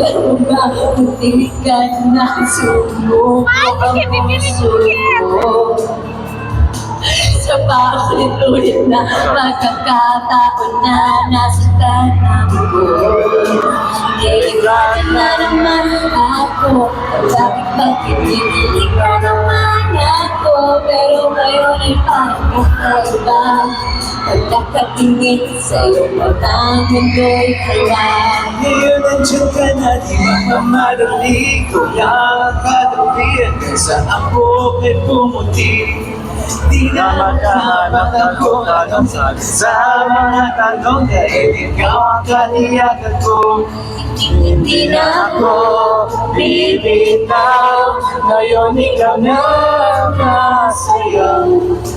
Alam mo ba, muntik ka na sumuko ang puso ko. Sa paulit-ulit na pagkakataon na nasaktan ako. Iiwanan na naman ako. Bakit hindi ka naman ako? Pero ngayon ay parang kakaiba. Pagkakatingin sa'yo, parang mundo'y kaya. Ngayon nandiyan ka na, di makamadali. Kuya kadawian sa ako ay pumuti. Di na makahanap ng kung anong sabi sa mga tanong dahil ikaw ang kaniyagan ko. Hindi na ako bibitaw, ngayon ikaw na kasayaw.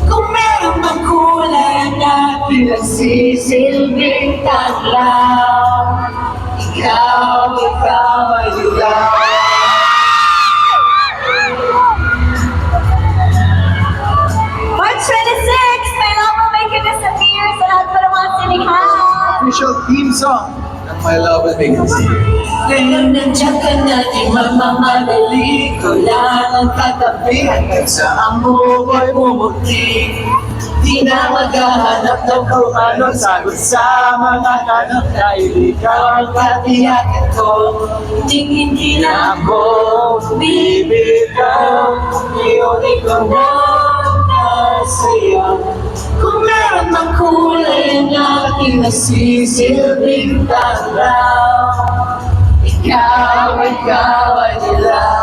Kung meron bang kulay na pinagsisilbing taglaw, ikaw ay dilaw. March 26, may love will make you disappear sa lahat pa ng mga sinikhan. Official theme song ng My Love Will Make You Disappear. Ngayon nandiyan ka na, di mamamadali. Ko lang ang tatabi hanggang sa ang buhay bumuti. Di na maghahanap ng kung anong sagot sa mga tanong dahil ikaw ang katiyakin ko. Hindi na ako bibitaw, ngayon ikaw na kasayaw. Kung meron mang kulay na aking nasisilbing taglaw, ikaw ay dilaw.